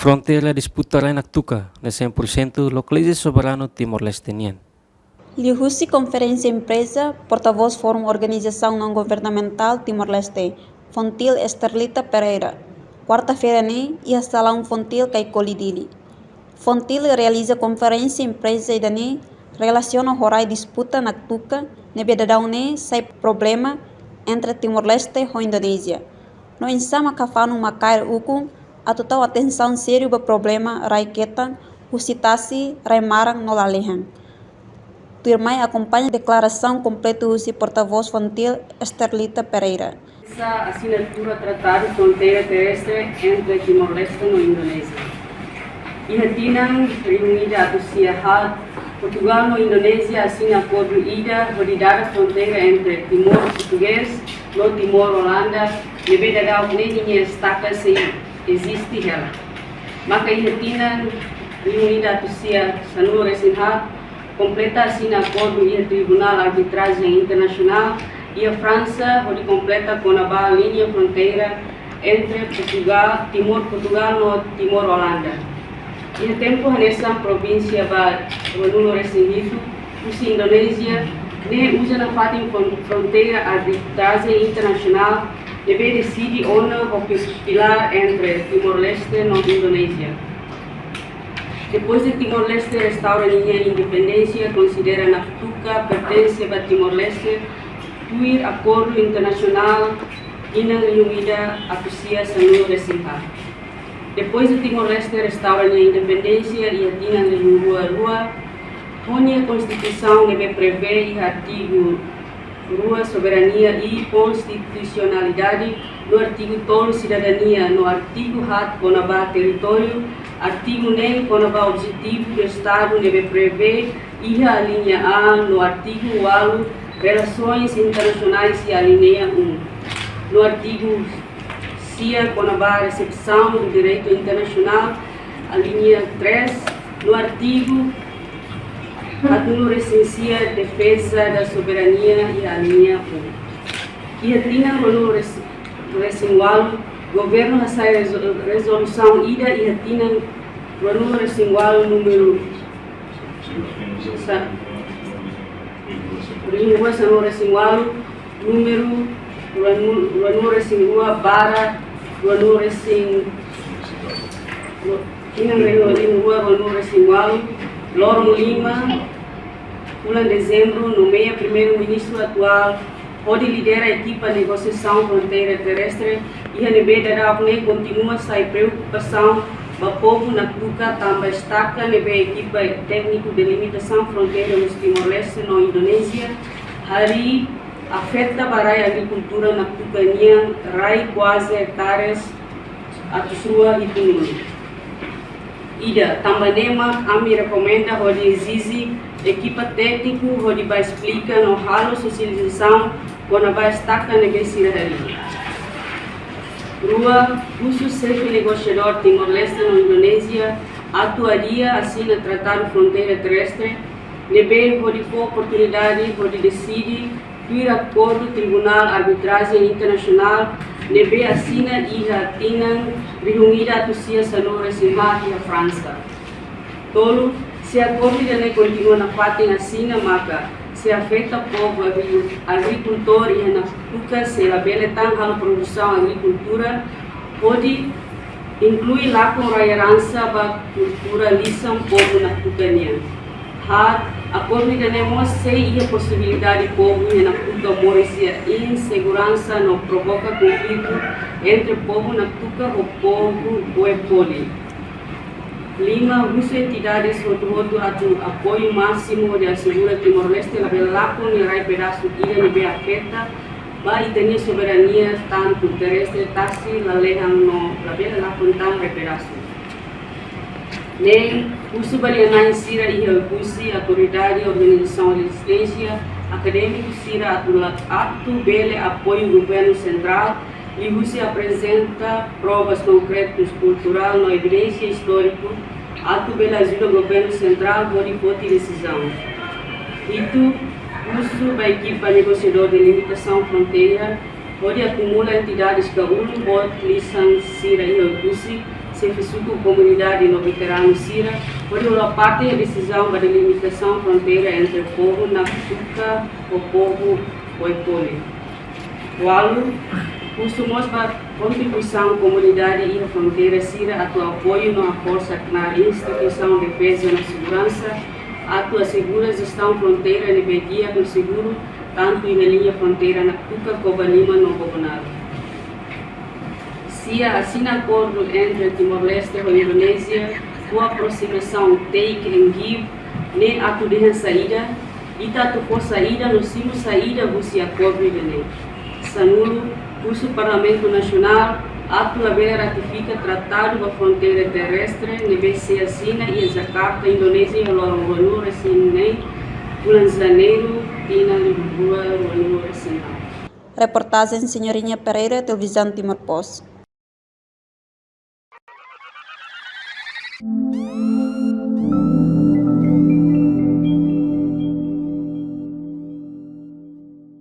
Fronteira disputa Tuca, de 100% localiza soberano Timor-Leste. Lihusi Conferência Empresa, porta-voz Fórum Organização Não Governamental Timor-Leste, Fontil Esterlita Pereira. Quarta-feira, ia Salão Fontil Kaikolidili. Fontil realiza conferência empresa e relaciona horai disputa na Tuca, nebedadão sai problema entre Timor-Leste e Indonésia. No insama kafanu makai ukung, a total atenção sério para problema raiketan, usitasi raimarang nolalehan. Turmai acompanha a declaração completa do porta-voz Fontil Esterlita Pereira. Essa assinatura tratado fronteira terrestre entre Timor-Leste e Indonésia. E retinam reunida a Tusiahal, Portugal e Indonésia assina acordo ida validada fronteira entre Timor Português e Timor Holanda, lebih da linha estaca se existe ela. Maka retinam reunida a Tusia Sanur Resinha completa assina acordo e o Tribunal Arbitragem Internacional e a França onde completa com a linha fronteira entre Portugal, Timor-Portugal e Timor-Holanda. E o tempo nessa província do Recife, a Indonésia ne usa na fronteira arbitragem internacional deve decidir onde pilar entre Timor-Leste e Indonésia. Depois de Timor-Leste restaura a linha independência, considera na Tuca pertence a Timor-Leste, tuir acordo internacional e na reunida a Tusia Sanur Resinha. Depois de Timor-Leste restaura a linha independência e a Tina de Rua, onde a Constituição deve prever e artigo Rua, soberania e constitucionalidade, no artigo todo cidadania, no artigo hat conaba território, artigo nem conaba objetivo do Estado deve prever e a linha A, no artigo 8, relações internacionais e a linha 1. No artigo CIA, conaba recepção do direito internacional, a linha 3, no artigo a recensia defesa da soberania e a linha 1. E a Tina no recensual, governo recebe resolução ida e a Tina no recensual número no recensual número no recensual bara no recensual no recensual Loro Lima, bulan dezembro, nomeia primeiro-ministro atual, onde lidera a equipa de negociação fronteira terrestre e a NB continua a preocupação do povo na Tuca, também destaca a equipa técnica de limitação fronteira nos Timor-Leste na Indonésia, hari afeta para a agricultura na Tuca, rai quase hectares a Tusrua e Tununi. Ida, Tambanema, Ami recomenda onde exige equipa técnica onde vai explicar no halo socialização quando vai estar na negociação. Rua, o chefe negociador Timor-Leste na Indonésia atuaria assim no Tratado Fronteira Terrestre, lebe onde for oportunidade onde decide vir acordo Tribunal Arbitragem Internacional lebe assina e ratinan reunida a Tusia Sanur Resinha e a França. Tolo, se a acordo de continua na fatin assina maka, se afeta o povo agricultor e na Tuca se labele tão a produção agricultura, pode incluir lá com a herança da cultura lição povo na Tucania. Acordo de sei a possibilidade de povo na Tuca morecia insegurança não provoca conflito entre o povo na Tuca e o povo Uepoli. Lima, usa entidades outro apoio máximo de assegurar Timor-Leste lá com o pedaço ilha nível afeta, vai ter soberania tanto terrestre, tassi, la lehan no, lá com tanto pedaço. Nem uso balianai sira e recusi autoridade organização de resistência acadêmico sira atu bele apoio do governo central e uso apresenta provas concretas cultural na evidência histórica atu bele ajuda o governo central por hipótese decisão. Itu uso da equipa negociador de limitação fronteira onde acumula entidades que pode lição sira e recusi se fisuco comunidade no veterano Sira, onde uma parte da decisão da delimitação fronteira entre o povo Naktuka e o povo Oipole. O alu costumamos para contribuição comunidade e a fronteira Sira a tua apoio na força na instituição de defesa e segurança, a tua segura gestão fronteira de media com seguro tanto na linha fronteira Naktuka como Lima no Governado. Se assina acordo entre Timor-Leste e a Indonésia, com a aproximação take and give, nem ato de saída, e tanto por saída, no cimo saída, você acordo de lei. Sanulo, o Parlamento Nacional, ato a ver ratifica Tratado da Fronteira Terrestre, NBC assina e a Jakarta, Indonésia, e Lorongonu, assinei, bulan janeiro, Tina, Rua, Ronu, assinei. Reportagem Senhorinha Pereira, Televisão Timor Post.